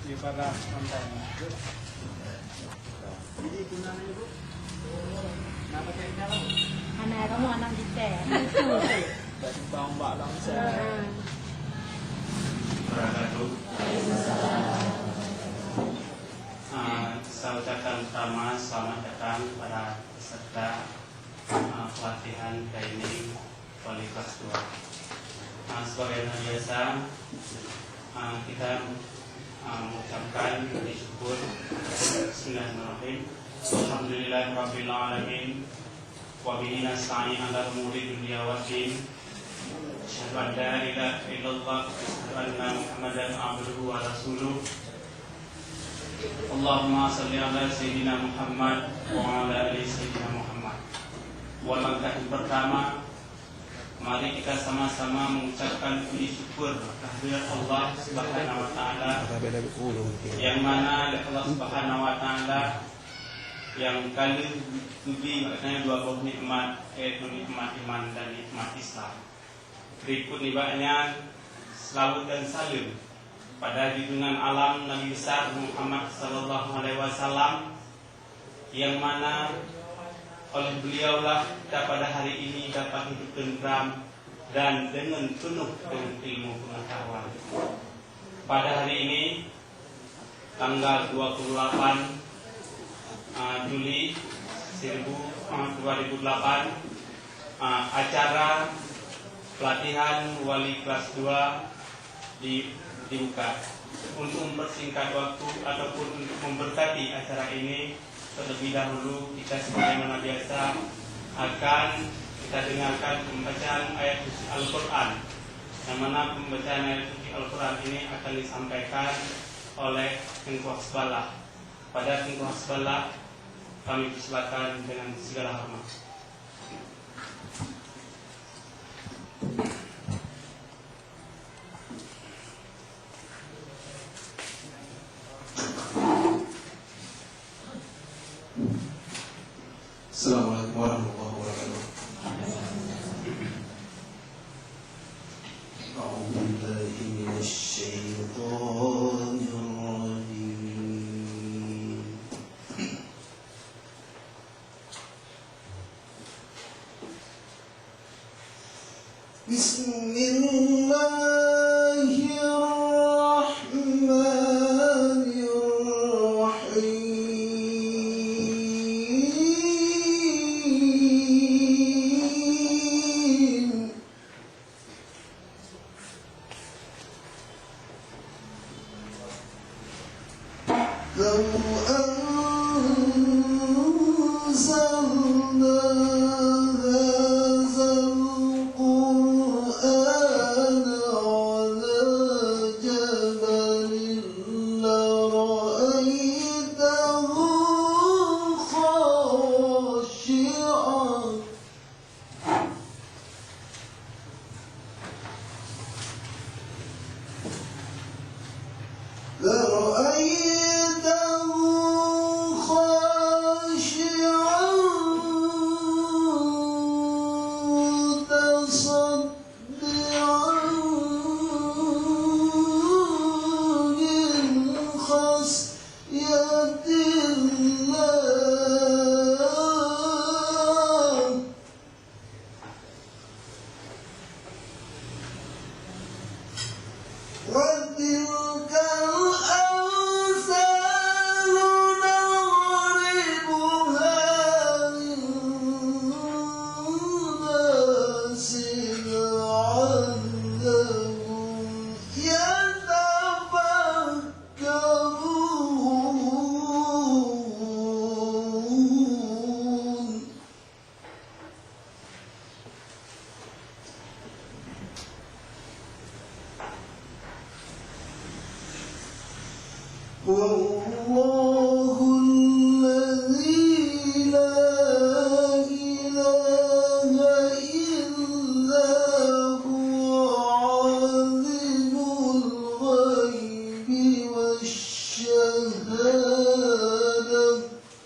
di pada konten. Jadi gimana Ibu? Kenapa kayaknya lo? Anak kamu anak kita. Dari Mbak langsung. Saya ucapkan pertama selamat datang para peserta pelatihan training Poli kelas 2. Sebagai biasa kita mengucapkan syukur. Bismillahirrahmanirrahim. Alhamdulillahirabbil alamin wa bihi nasta'in 'ala umuri dunya waddin. Asyhadu an la ilaha illallah wa asyhadu anna Muhammadan 'abduhu wa rasuluh. Allahumma shalli 'ala sayyidina Muhammad wa 'ala ali sayyidina Muhammad. Langkah yang pertama, mari kita sama-sama mengucapkan puji syukur kehadirat Allah Subhanahu wa taala, yang mana Allah Subhanahu wa taala yang kali lebih maknanya dua buah nikmat, yaitu nikmat iman dan nikmat Islam. Berikut nikmatnya selawat dan salim pada junjungan alam Nabi besar Muhammad sallallahu alaihi wasallam, yang mana oleh beliaulah kita pada hari ini dapat hidup tentram dan dengan penuh dengan ilmu pengetahuan. Pada hari ini tanggal 28 Juli 2008, acara pelatihan wali kelas 2 dibuka. Untuk mempersingkat waktu ataupun untuk memberkati acara ini, terlebih dahulu kita sebagaimana biasa akan kita dengarkan pembacaan ayat suci Al-Quran, yang mana pembacaan ayat suci Al-Quran ini akan disampaikan oleh Tengku Hasbalah. Pada Tengku Hasbalah kami persilakan dengan segala hormat. Assalamualaikum warahmatullahi wabarakatuh. A'udzu billahi minasy syaithanir rajim. Whoa.